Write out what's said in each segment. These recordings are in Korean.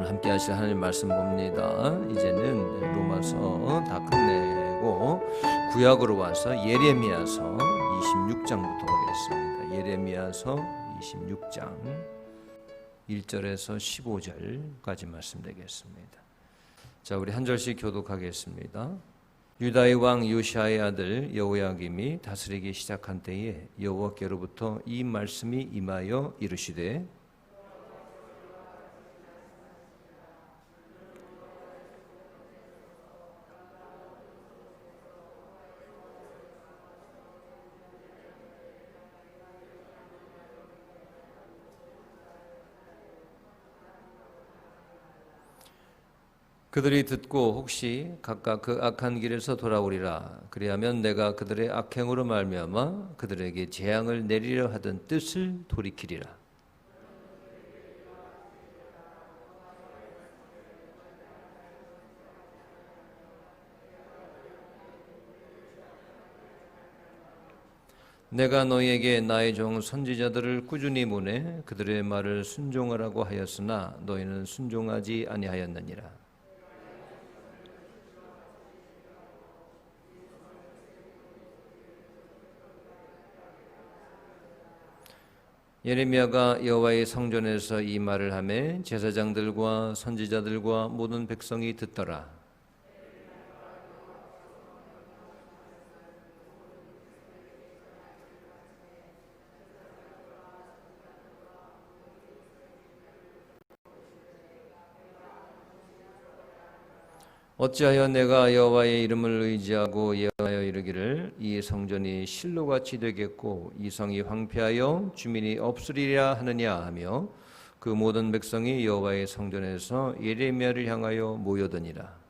오늘 함께 하실 하나님 말씀 봅니다. 이제는 로마서 다 끝내고 구약으로 와서 예레미야서 26장부터 보겠습니다. 예레미야서 26장 1절에서 15절까지 말씀 되겠습니다. 자, 우리 한 절씩 교독하겠습니다. 유다의 왕 요시아의 아들 여호야김이 다스리기 시작한 때에 여호와께로부터 이 말씀이 임하여 이르시되 그들이 듣고 혹시 각각 그 악한 길에서 돌아오리라. 그리하면 내가 그들의 악행으로 말미암아 그들에게 재앙을 내리려 하던 뜻을 돌이키리라. 내가 너희에게 나의 종 선지자들을 꾸준히 보내 그들의 말을 순종하라고 하였으나 너희는 순종하지 아니하였느니라. 예레미야가 여호와의 성전에서 이 말을 하매 제사장들과 선지자들과 모든 백성이 듣더라. 어찌하여 내가 여호와의 이름을 의지하고 예언하여 이르기를 이 성전이 실로같이 되겠고 이 성이 황폐하여 주민이 없으리라 하느냐 하며 그 모든 백성이 여호와의 성전에서 예레미야를 향하여 모여드니라.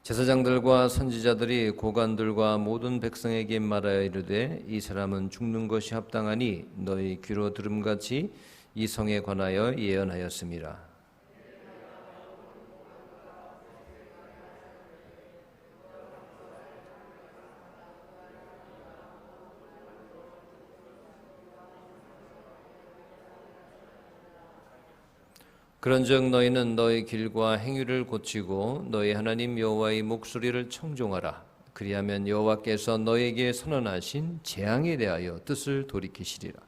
제사장들과 선지자들이 고관들과 모든 백성에게 말하여 이르되 이 사람은 죽는 것이 합당하니 너희 귀로 들음같이 이 성에 관하여 예언하였음이라. 그런즉 너희는 너희 길과 행위를 고치고 너희 하나님 여호와의 목소리를 청종하라. 그리하면 여호와께서 너희에게 선언하신 재앙에 대하여 뜻을 돌이키시리라.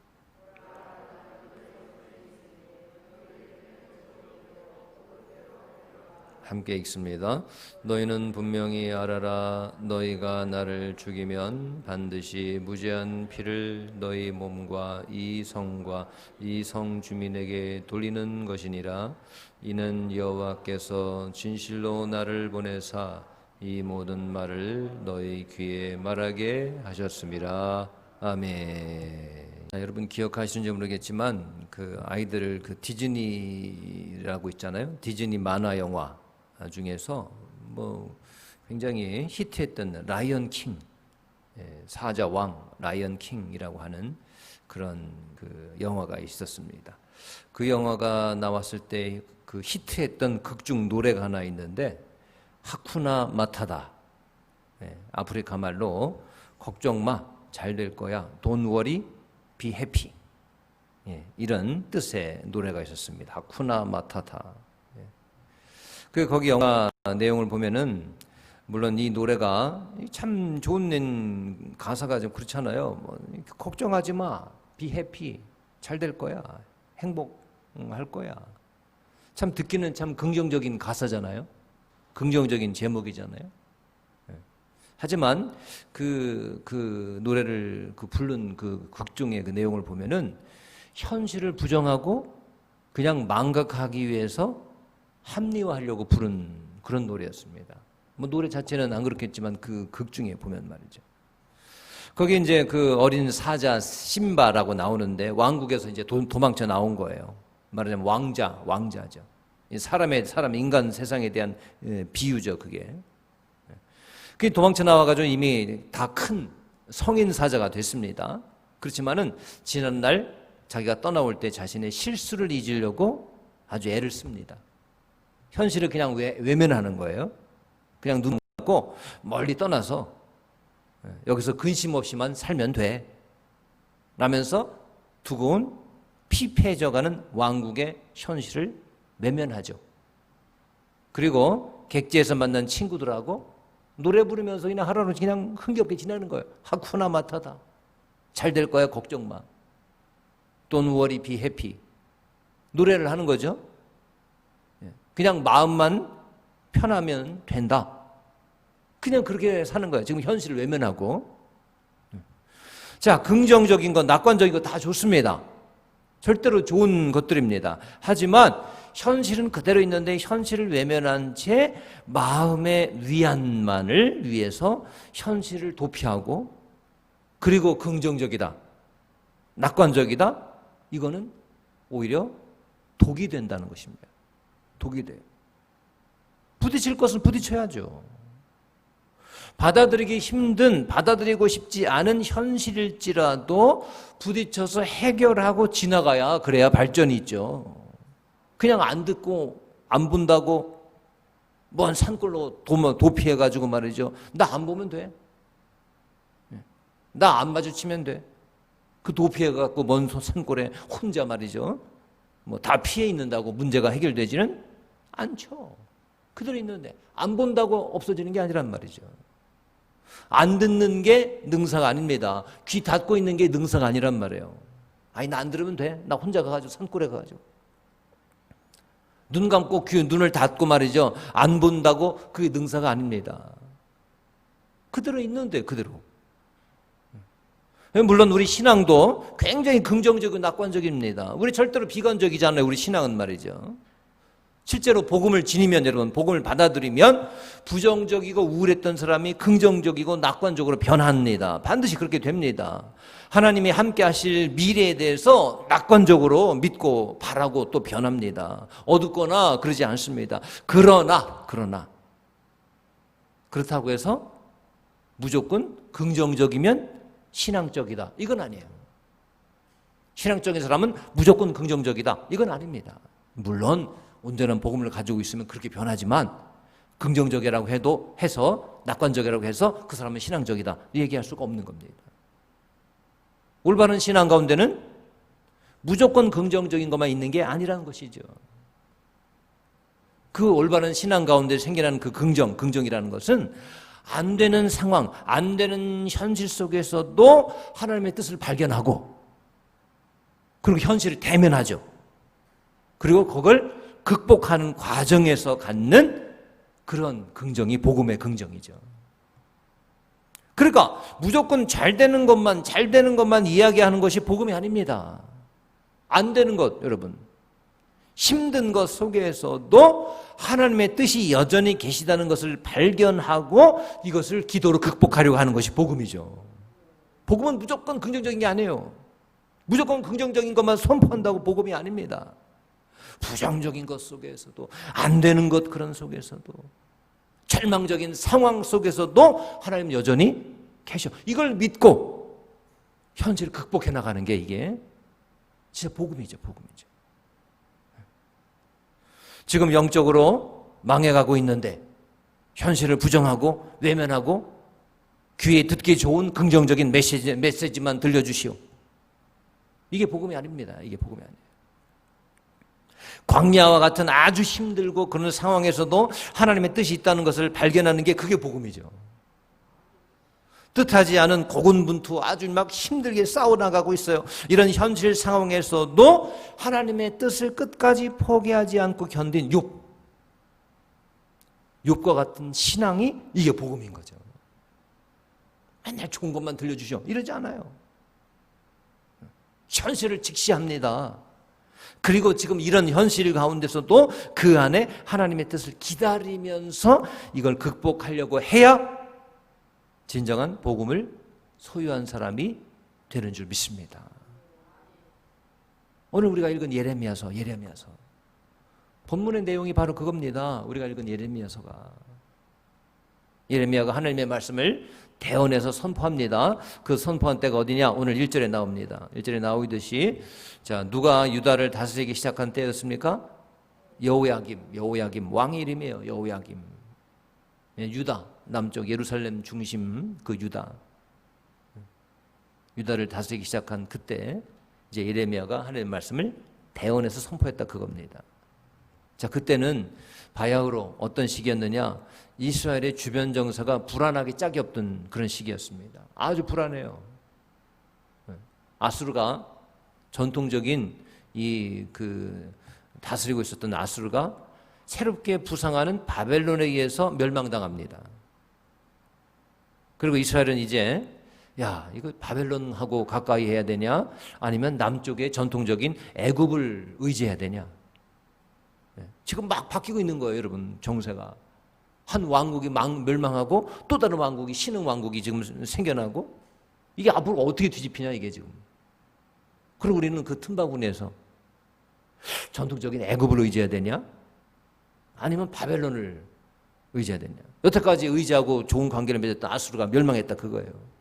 함께 읽습니다. 너희는 분명히 알아라. 너희가 나를 죽이면 반드시 무죄한 피를 너희 몸과 이 성과 이 성 주민에게 돌리는 것이니라. 이는 여호와께서 진실로 나를 보내사 이 모든 말을 너희 귀에 말하게 하셨습니다. 아멘. 여러분 기억하시는지 모르겠지만 그 아이들 그 디즈니라고 있잖아요. 디즈니 만화 영화 중에서 뭐 굉장히 히트했던 라이언 킹, 사자 왕 라이언 킹이라고 하는 그런 그 영화가 있었습니다. 그 영화가 나왔을 때 그 히트했던 극중 노래가 하나 있는데 하쿠나 마타다. 아프리카 말로 걱정 마, 잘 될 거야. Don't worry, be happy. 이런 뜻의 노래가 있었습니다. 하쿠나 마타다. 거기 영화 내용을 보면은 물론 이 노래가 참 좋은 가사가 좀 그렇잖아요. 뭐 걱정하지 마, be happy, 잘 될 거야, 행복할 거야. 참 듣기는 참 긍정적인 가사잖아요. 긍정적인 제목이잖아요. 하지만 그 노래를 부른 그 극중의 그 내용을 보면은 현실을 부정하고 그냥 망각하기 위해서 합리화하려고 부른 그런 노래였습니다. 뭐 노래 자체는 안 그렇겠지만 그 극 중에 보면 말이죠. 거기 이제 그 어린 사자 심바라고 나오는데 왕국에서 이제 도망쳐 나온 거예요. 말하자면 왕자죠. 사람 인간 세상에 대한 비유죠, 그게. 그게 도망쳐 나와가지고 이미 다 큰 성인 사자가 됐습니다. 그렇지만은 지난날 자기가 떠나올 때 자신의 실수를 잊으려고 아주 애를 씁니다. 현실을 그냥 외면하는 거예요. 그냥 눈 감고 멀리 떠나서 여기서 근심 없이만 살면 돼 라면서 두고온 피폐해져가는 왕국의 현실을 외면하죠. 그리고 객지에서 만난 친구들하고 노래 부르면서 그냥 하루를 그냥 흥겹게 지내는 거예요. 하쿠나 마타다. 잘 될 거야, 걱정 마. Don't worry, be happy. 노래를 하는 거죠. 그냥 마음만 편하면 된다. 그냥 그렇게 사는 거예요. 지금 현실을 외면하고. 자, 긍정적인 거, 낙관적인 거 다 좋습니다. 절대로 좋은 것들입니다. 하지만 현실은 그대로 있는데 현실을 외면한 채 마음의 위안만을 위해서 현실을 도피하고 그리고 긍정적이다, 낙관적이다, 이거는 오히려 독이 된다는 것입니다. 독이 돼요. 부딪힐 것은 부딪혀야죠. 받아들이기 힘든, 받아들이고 싶지 않은 현실일지라도 부딪혀서 해결하고 지나가야 그래야 발전이 있죠. 그냥 안 듣고 안 본다고 먼 산골로 도피해가지고 말이죠. 나 안 보면 돼. 나 안 마주치면 돼. 그 도피해갖고 먼 산골에 혼자 말이죠. 뭐 다 피해 있는다고 문제가 해결되지는 않죠. 그대로 있는데 안 본다고 없어지는 게 아니란 말이죠. 안 듣는 게 능사가 아닙니다. 귀 닫고 있는 게 능사가 아니란 말이에요. 아니 나 안 들으면 돼. 나 혼자 가가지고 산골에 가가지고 눈 감고 눈을 닫고 말이죠. 안 본다고 그게 능사가 아닙니다. 그대로 있는데 그대로. 물론 우리 신앙도 굉장히 긍정적이고 낙관적입니다. 우리 절대로 비관적이지 않아요. 우리 신앙은 말이죠. 실제로 복음을 지니면 여러분 복음을 받아들이면 부정적이고 우울했던 사람이 긍정적이고 낙관적으로 변합니다. 반드시 그렇게 됩니다. 하나님이 함께 하실 미래에 대해서 낙관적으로 믿고 바라고 또 변합니다. 어둡거나 그러지 않습니다. 그러나 그렇다고 해서 무조건 긍정적이면 신앙적이다, 이건 아니에요. 신앙적인 사람은 무조건 긍정적이다, 이건 아닙니다. 물론 온전한 복음을 가지고 있으면 그렇게 변하지만 긍정적이라고 해서 낙관적이라고 해서 그 사람은 신앙적이다 얘기할 수가 없는 겁니다. 올바른 신앙 가운데는 무조건 긍정적인 것만 있는 게 아니라는 것이죠. 그 올바른 신앙 가운데 생겨나는 그 긍정이라는 것은 안 되는 상황, 안 되는 현실 속에서도 하나님의 뜻을 발견하고 그리고 현실을 대면하죠. 그리고 그걸 극복하는 과정에서 갖는 그런 긍정이 복음의 긍정이죠. 그러니까 무조건 잘 되는 것만 이야기하는 것이 복음이 아닙니다. 안 되는 것, 여러분. 힘든 것 속에서도 하나님의 뜻이 여전히 계시다는 것을 발견하고 이것을 기도로 극복하려고 하는 것이 복음이죠. 복음은 무조건 긍정적인 게 아니에요. 무조건 긍정적인 것만 선포한다고 복음이 아닙니다. 부정적인 것 속에서도, 안 되는 것 그런 속에서도, 절망적인 상황 속에서도 하나님 여전히 계셔. 이걸 믿고 현실을 극복해 나가는 게 이게 진짜 복음이죠. 지금 영적으로 망해가고 있는데 현실을 부정하고 외면하고 귀에 듣기 좋은 긍정적인 메시지만 들려주시오. 이게 복음이 아닙니다. 이게 복음이 아니에요. 광야와 같은 아주 힘들고 그런 상황에서도 하나님의 뜻이 있다는 것을 발견하는 게 그게 복음이죠. 뜻하지 않은 고군분투 아주 막 힘들게 싸워나가고 있어요. 이런 현실 상황에서도 하나님의 뜻을 끝까지 포기하지 않고 견딘 욥과 같은 신앙이 이게 복음인 거죠. 맨날 좋은 것만 들려주셔 이러지 않아요. 현실을 직시합니다. 그리고 지금 이런 현실 가운데서도 그 안에 하나님의 뜻을 기다리면서 이걸 극복하려고 해야 진정한 복음을 소유한 사람이 되는 줄 믿습니다. 오늘 우리가 읽은 예레미야서 본문의 내용이 바로 그겁니다. 우리가 읽은 예레미야가 하나님의 말씀을 대언해서 선포합니다. 그 선포한 때가 어디냐? 오늘 1절에 나옵니다. 1절에 나오듯이 자, 누가 유다를 다스리기 시작한 때였습니까? 여호야김 왕의 이름이에요. 여호야김. 유다 남쪽 예루살렘 중심 그 유다 유다를 다스리기 시작한 그때 이제 예레미야가 하나님의 말씀을 대언해서 선포했다 그겁니다. 자, 그때는 바야흐로 어떤 시기였느냐? 이스라엘의 주변 정세가 불안하기 짝이 없던 그런 시기였습니다. 아주 불안해요. 아수르가 전통적인 다스리고 있었던 아수르가 새롭게 부상하는 바벨론에 의해서 멸망당합니다. 그리고 이스라엘은 이제 이거 바벨론하고 가까이 해야 되냐? 아니면 남쪽의 전통적인 애굽을 의지해야 되냐? 지금 막 바뀌고 있는 거예요, 여러분. 정세가. 한 왕국이 멸망하고 또 다른 왕국이 신흥 왕국이 지금 생겨나고 이게 앞으로 어떻게 뒤집히냐 이게 지금. 그리고 우리는 그 틈바구니에서 전통적인 애굽을 의지해야 되냐? 아니면 바벨론을 의지해야 되냐? 여태까지 의지하고 좋은 관계를 맺었던 아수르가 멸망했다 그거예요.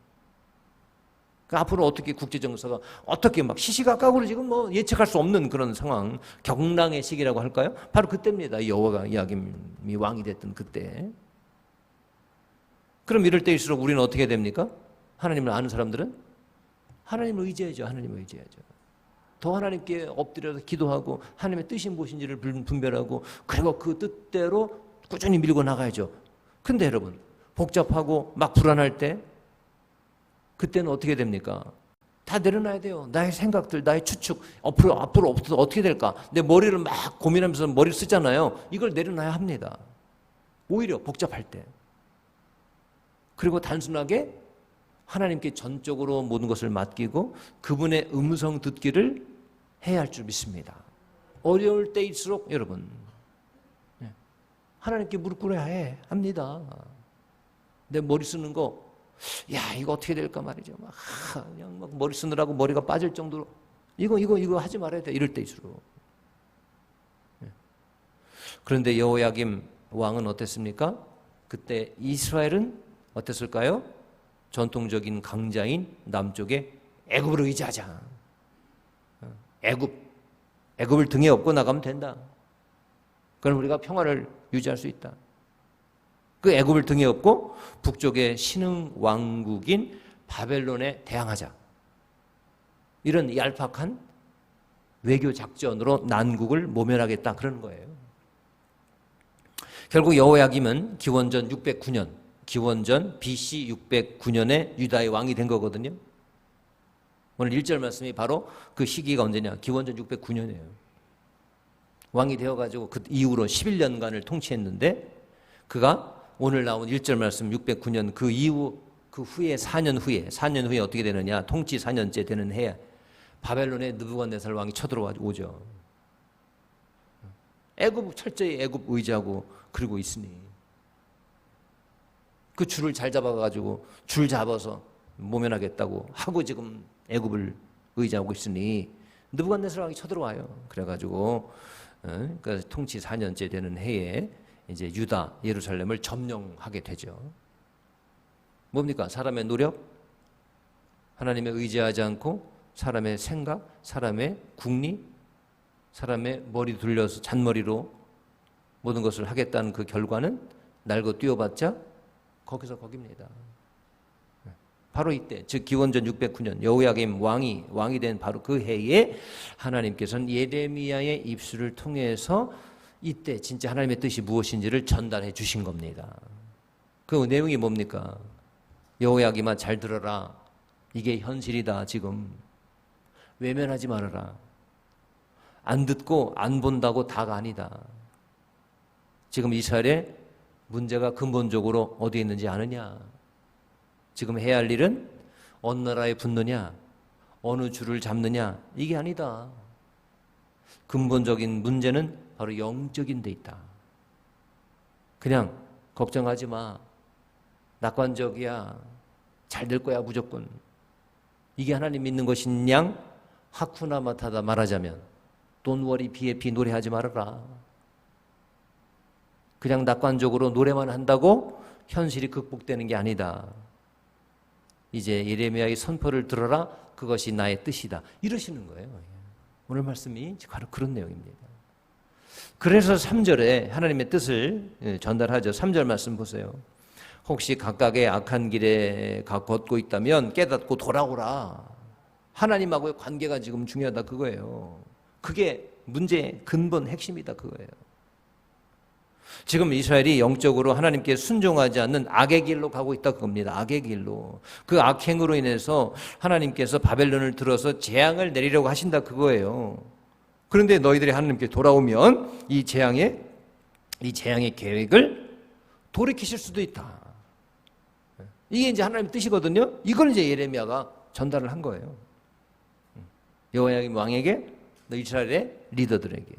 앞으로 어떻게 국제정세가 어떻게 막 시시각각으로 지금 뭐 예측할 수 없는 그런 상황, 격랑의 시기라고 할까요? 바로 그때입니다. 여호야김이 왕이 됐던 그때. 그럼 이럴 때일수록 우리는 어떻게 됩니까? 하나님을 아는 사람들은 하나님을 의지해야죠. 하나님을 의지해야죠. 더 하나님께 엎드려서 기도하고 하나님의 뜻이 무엇인지를 분별하고 그리고 그 뜻대로 꾸준히 밀고 나가야죠. 근데 여러분 복잡하고 막 불안할 때 그때는 어떻게 됩니까? 다 내려놔야 돼요. 나의 생각들, 나의 추측, 앞으로 어떻게 될까? 내 머리를 막 고민하면서 머리를 쓰잖아요. 이걸 내려놔야 합니다. 오히려 복잡할 때. 그리고 단순하게 하나님께 전적으로 모든 것을 맡기고 그분의 음성 듣기를 해야 할 줄 믿습니다. 어려울 때일수록 여러분 하나님께 무릎 꿇어야 합니다. 내 머리 쓰는 거 이거 어떻게 될까 말이죠. 그냥 막 머리 쓰느라고 머리가 빠질 정도로 이거 하지 말아야 돼. 이럴 때일수록. 그런데 여호야김 왕은 어땠습니까? 그때 이스라엘은 어땠을까요? 전통적인 강자인 남쪽의 애굽을 의지하자. 애굽을 등에 업고 나가면 된다. 그럼 우리가 평화를 유지할 수 있다. 그 애굽을 등에 업고 북쪽의 신흥 왕국인 바벨론에 대항하자. 이런 얄팍한 외교 작전으로 난국을 모면하겠다 그러는 거예요. 결국 여호야김은 기원전 609년, 기원전 BC 609년에 유다의 왕이 된 거거든요. 오늘 1절 말씀이 바로 그 시기가 언제냐? 기원전 609년이에요. 왕이 되어가지고 그 이후로 11년간을 통치했는데 그가 오늘 나온 1절 말씀 609년 그 이후 그 후에 4년 후에 어떻게 되느냐? 통치 4년째 되는 해에 바벨론의 느부갓네살 왕이 쳐들어오죠. 철저히 애굽 의지하고 그러고 있으니 그 줄을 잘 잡아가지고 줄 잡아서 모면하겠다고 하고 지금 애굽을 의지하고 있으니 느부갓네살 왕이 쳐들어와요. 그래가지고 그러니까 통치 4년째 되는 해에 이제 유다, 예루살렘을 점령하게 되죠. 뭡니까? 사람의 노력, 하나님에 의지하지 않고 사람의 생각, 사람의 국리, 사람의 머리 돌려서 잔머리로 모든 것을 하겠다는 그 결과는 날고 뛰어봤자 거기서 거깁니다. 바로 이때, 즉 기원전 609년 여호야김 왕이 된 바로 그 해에 하나님께서는 예레미야의 입술을 통해서 이때 진짜 하나님의 뜻이 무엇인지를 전달해 주신 겁니다. 그 내용이 뭡니까? 여호야김아 잘 들어라. 이게 현실이다 지금. 외면하지 말아라. 안 듣고 안 본다고 다가 아니다. 지금 이스라엘의 문제가 근본적으로 어디에 있는지 아느냐? 지금 해야 할 일은 어느 나라에 붙느냐? 어느 줄을 잡느냐? 이게 아니다. 근본적인 문제는 바로 영적인 데 있다. 그냥 걱정하지 마. 낙관적이야. 잘 될 거야 무조건. 이게 하나님 믿는 것인 양 하쿠나 마타다 말하자면 Don't worry, be happy 노래하지 말아라. 그냥 낙관적으로 노래만 한다고 현실이 극복되는 게 아니다. 이제 예레미야의 선포를 들어라. 그것이 나의 뜻이다. 이러시는 거예요. 오늘 말씀이 바로 그런 내용입니다. 그래서 3절에 하나님의 뜻을 전달하죠. 3절 말씀 보세요. 혹시 각각의 악한 길에 걷고 있다면 깨닫고 돌아오라. 하나님하고의 관계가 지금 중요하다 그거예요. 그게 문제의 근본 핵심이다 그거예요. 지금 이스라엘이 영적으로 하나님께 순종하지 않는 악의 길로 가고 있다 그겁니다. 악의 길로. 그 악행으로 인해서 하나님께서 바벨론을 들어서 재앙을 내리려고 하신다 그거예요. 그런데 너희들이 하나님께 돌아오면 이 재앙의 계획을 돌이키실 수도 있다. 이게 이제 하나님의 뜻이거든요. 이걸 이제 예레미야가 전달을 한 거예요. 여호야김 왕에게, 이스라엘의 리더들에게.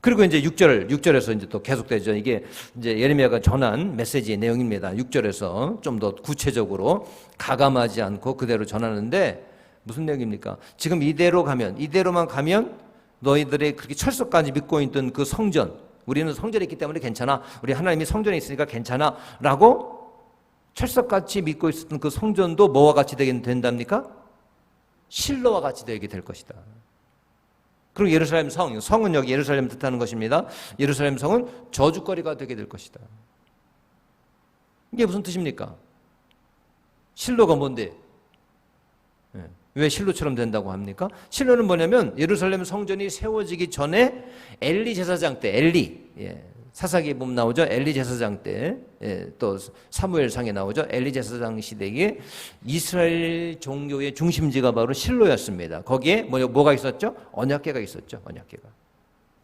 그리고 이제 6절에서 이제 또 계속되죠. 이게 이제 예레미야가 전한 메시지의 내용입니다. 6절에서 좀 더 구체적으로 가감하지 않고 그대로 전하는데 무슨 내용입니까? 지금 이대로만 가면 너희들의 그렇게 철석까지 믿고 있던 그 성전, 우리는 성전에 있기 때문에 괜찮아. 우리 하나님이 성전에 있으니까 괜찮아. 라고 철석같이 믿고 있었던 그 성전도 뭐와 같이 되게 된답니까? 실로와 같이 되게 될 것이다. 그리고 예루살렘 성은 여기 예루살렘을 뜻하는 것입니다. 예루살렘 성은 저주거리가 되게 될 것이다. 이게 무슨 뜻입니까? 실로가 뭔데? 왜 실로처럼 된다고 합니까? 실로는 뭐냐면 예루살렘 성전이 세워지기 전에 엘리 제사장 때, 사사기에 보면 나오죠. 엘리 제사장 때, 또 사무엘상에 나오죠. 엘리 제사장 시대에 이스라엘 종교의 중심지가 바로 실로였습니다. 거기에 뭐가 있었죠? 언약궤가 있었죠. 언약궤가.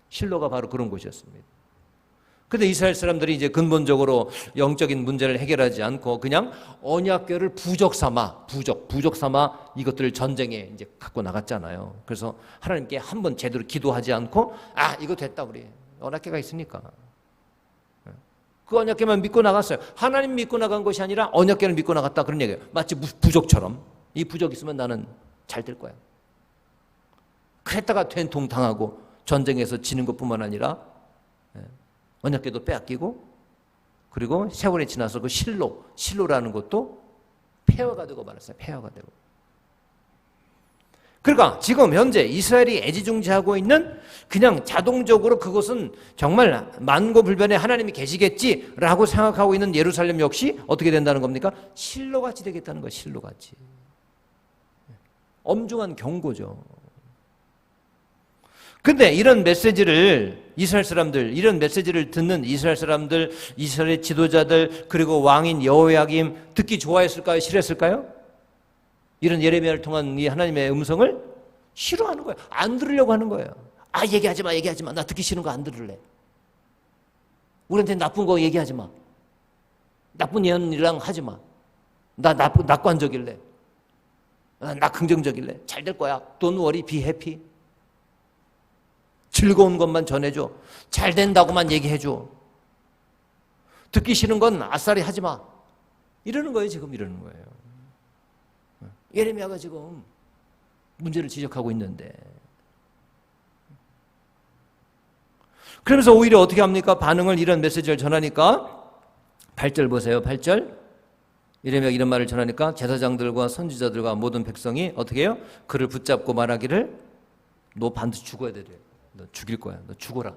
실로가 바로 그런 곳이었습니다. 근데 이스라엘 사람들이 이제 근본적으로 영적인 문제를 해결하지 않고 그냥 언약궤를 부적 삼아 이것들을 전쟁에 이제 갖고 나갔잖아요. 그래서 하나님께 한번 제대로 기도하지 않고 이거 됐다 우리 언약궤가 있으니까. 그 언약궤만 믿고 나갔어요. 하나님 믿고 나간 것이 아니라 언약궤를 믿고 나갔다 그런 얘기예요. 마치 부적처럼. 이 부적 있으면 나는 잘 될 거야. 그랬다가 된통 당하고 전쟁에서 지는 것뿐만 아니라 언약궤도 빼앗기고 그리고 세월이 지나서 그 실로라는 것도 폐허가 되고 말았어요. 폐허가 되고. 그러니까 지금 현재 이스라엘이 애지중지하고 있는 그냥 자동적으로 그것은 정말 만고불변의 하나님이 계시겠지라고 생각하고 있는 예루살렘 역시 어떻게 된다는 겁니까? 실로같이 되겠다는 거예요. 실로같이. 엄중한 경고죠. 근데 이런 메시지를 이런 메시지를 듣는 이스라엘 사람들, 이스라엘 지도자들, 그리고 왕인 여호야김 듣기 좋아했을까요? 싫었을까요? 이런 예레미야를 통한 이 하나님의 음성을 싫어하는 거예요. 안 들으려고 하는 거예요. 얘기하지 마. 나 듣기 싫은 거 안 들을래. 우리한테 나쁜 거 얘기하지 마. 나쁜 예언이랑 하지 마. 나 낙관적일래. 나 긍정적일래. 잘 될 거야. Don't worry, be happy. 즐거운 것만 전해줘. 잘 된다고만 얘기해줘. 듣기 싫은 건 아싸리 하지 마. 이러는 거예요. 지금 이러는 거예요. 예레미야가 지금 문제를 지적하고 있는데. 그러면서 오히려 어떻게 합니까? 반응을 이런 메시지를 전하니까 8절 보세요. 8절. 예레미야가 이런 말을 전하니까 제사장들과 선지자들과 모든 백성이 어떻게 해요? 그를 붙잡고 말하기를 너 반드시 죽어야 돼. 너 죽일 거야. 너 죽어라.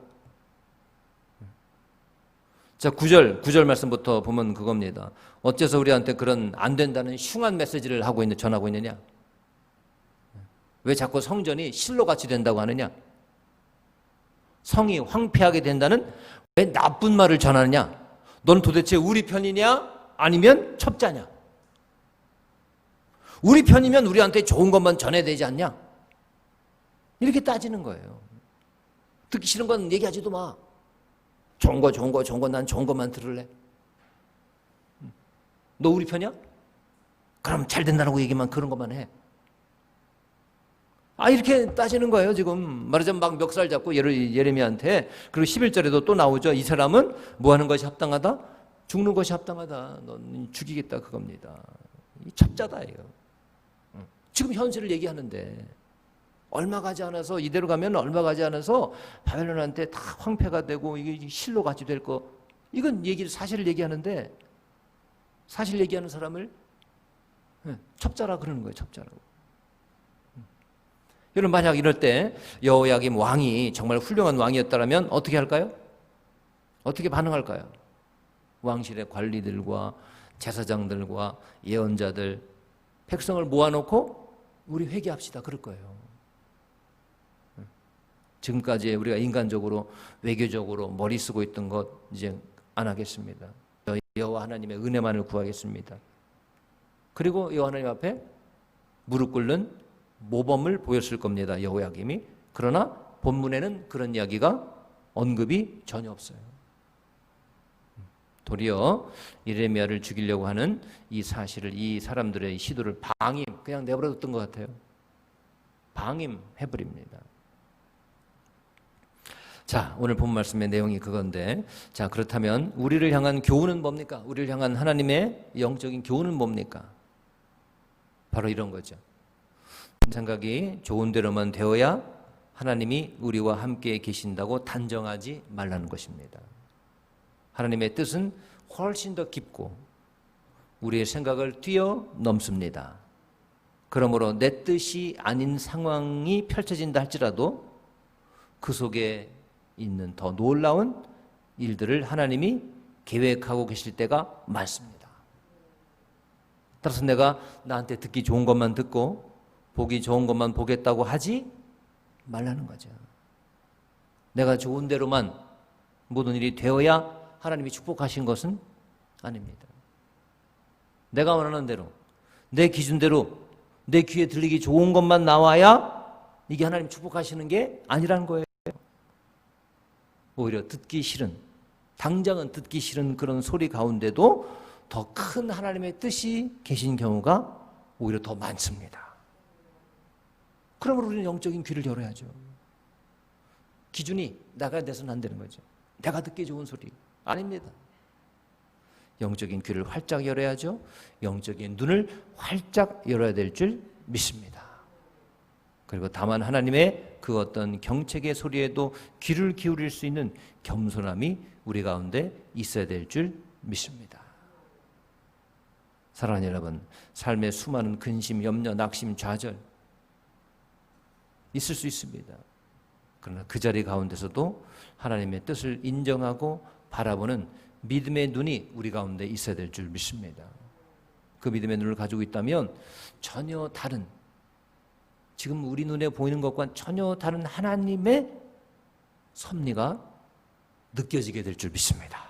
자, 9절 말씀부터 보면 그겁니다. 어째서 우리한테 그런 안 된다는 흉한 메시지를 전하고 있느냐? 왜 자꾸 성전이 실로같이 된다고 하느냐? 성이 황폐하게 된다는 왜 나쁜 말을 전하느냐? 넌 도대체 우리 편이냐? 아니면 첩자냐? 우리 편이면 우리한테 좋은 것만 전해야 되지 않냐? 이렇게 따지는 거예요. 듣기 싫은 건 얘기하지도 마. 좋은 거 난 좋은 것만 들을래. 너 우리 편이야? 그럼 잘 된다고 얘기만 그런 것만 해. 이렇게 따지는 거예요. 지금 말하자면 막 멱살 잡고 예레미야한테. 그리고 11절에도 또 나오죠. 이 사람은 뭐 하는 것이 합당하다? 죽는 것이 합당하다. 넌 죽이겠다 그겁니다. 이 첩자다 이거. 지금 현실을 얘기하는데 얼마 가지 않아서 이대로 가면 얼마 가지 않아서 바벨론한테 다 황폐가 되고 이게 실로같이 될 거. 이건 사실을 얘기하는데 사실 얘기하는 사람을 첩자라 그러는 거예요. 첩자라고. 여러분 만약 이럴 때 여호야김 왕이 정말 훌륭한 왕이었다면 어떻게 할까요? 어떻게 반응할까요? 왕실의 관리들과 제사장들과 예언자들, 백성을 모아놓고 우리 회개합시다 그럴 거예요. 지금까지 우리가 인간적으로 외교적으로 머리 쓰고 있던 것 이제 안 하겠습니다. 여호와 하나님의 은혜만을 구하겠습니다. 그리고 여호와 하나님 앞에 무릎 꿇는 모범을 보였을 겁니다. 여호야김이. 그러나 본문에는 그런 이야기가 언급이 전혀 없어요. 도리어 예레미야를 죽이려고 하는 이 사실을, 이 사람들의 시도를 그냥 내버려뒀던 것 같아요. 방임해버립니다. 자, 오늘 본 말씀의 내용이 그건데, 자, 그렇다면 우리를 향한 교훈은 뭡니까? 우리를 향한 하나님의 영적인 교훈은 뭡니까? 바로 이런 거죠. 생각이 좋은 대로만 되어야 하나님이 우리와 함께 계신다고 단정하지 말라는 것입니다. 하나님의 뜻은 훨씬 더 깊고 우리의 생각을 뛰어넘습니다. 그러므로 내 뜻이 아닌 상황이 펼쳐진다 할지라도 그 속에 있는 더 놀라운 일들을 하나님이 계획하고 계실 때가 많습니다. 따라서 내가 나한테 듣기 좋은 것만 듣고 보기 좋은 것만 보겠다고 하지 말라는 거죠. 내가 좋은 대로만 모든 일이 되어야 하나님이 축복하신 것은 아닙니다. 내가 원하는 대로, 내 기준대로 내 귀에 들리기 좋은 것만 나와야 이게 하나님 축복하시는 게 아니라는 거예요. 오히려 듣기 싫은, 당장은 듣기 싫은 그런 소리 가운데도 더 큰 하나님의 뜻이 계신 경우가 오히려 더 많습니다. 그러므로 우리는 영적인 귀를 열어야죠. 기준이 나가 돼서는 안 되는 거죠. 내가 듣기 좋은 소리 아닙니다. 영적인 귀를 활짝 열어야죠. 영적인 눈을 활짝 열어야 될 줄 믿습니다. 그리고 다만 하나님의 그 어떤 경책의 소리에도 귀를 기울일 수 있는 겸손함이 우리 가운데 있어야 될 줄 믿습니다. 사랑하는 여러분, 삶의 수많은 근심, 염려, 낙심, 좌절 있을 수 있습니다. 그러나 그 자리 가운데서도 하나님의 뜻을 인정하고 바라보는 믿음의 눈이 우리 가운데 있어야 될 줄 믿습니다. 그 믿음의 눈을 가지고 있다면 전혀 다른, 지금 우리 눈에 보이는 것과 전혀 다른 하나님의 섭리가 느껴지게 될 줄 믿습니다.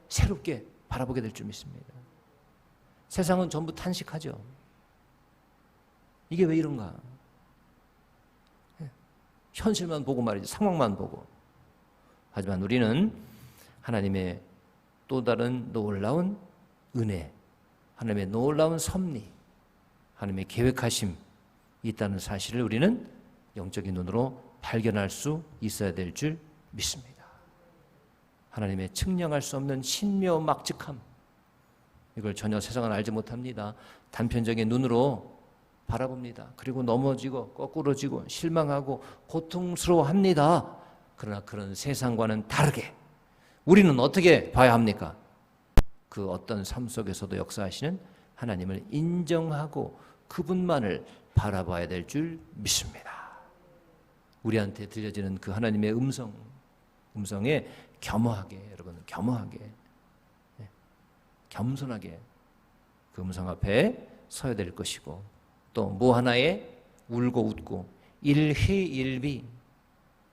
새롭게 바라보게 될 줄 믿습니다. 세상은 전부 탄식하죠. 이게 왜 이런가? 현실만 보고 말이죠. 상황만 보고. 하지만 우리는 하나님의 또 다른 놀라운 은혜, 하나님의 놀라운 섭리, 하나님의 계획하심 있다는 사실을 우리는 영적인 눈으로 발견할 수 있어야 될 줄 믿습니다. 하나님의 측량할 수 없는 신묘막측함, 이걸 전혀 세상은 알지 못합니다. 단편적인 눈으로 바라봅니다. 그리고 넘어지고 거꾸러지고 실망하고 고통스러워합니다. 그러나 그런 세상과는 다르게 우리는 어떻게 봐야 합니까? 그 어떤 삶 속에서도 역사하시는 하나님을 인정하고 그분만을 바라봐야 될 줄 믿습니다. 우리한테 들려지는 그 하나님의 음성에 겸허하게, 여러분 겸허하게, 겸손하게 그 음성 앞에 서야 될 것이고, 또 뭐 하나에 울고 웃고 일희일비,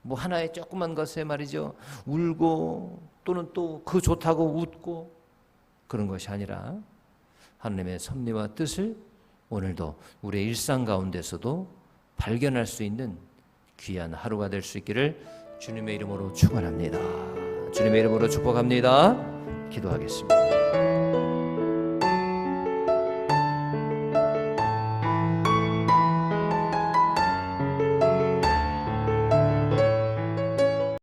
뭐 하나의 조그만 것에 말이죠, 울고 또는 또 그 좋다고 웃고 그런 것이 아니라 하나님의 섭리와 뜻을 오늘도 우리의 일상 가운데서도 발견할 수 있는 귀한 하루가 될 수 있기를 주님의 이름으로 축원합니다. 주님의 이름으로 축복합니다. 기도하겠습니다.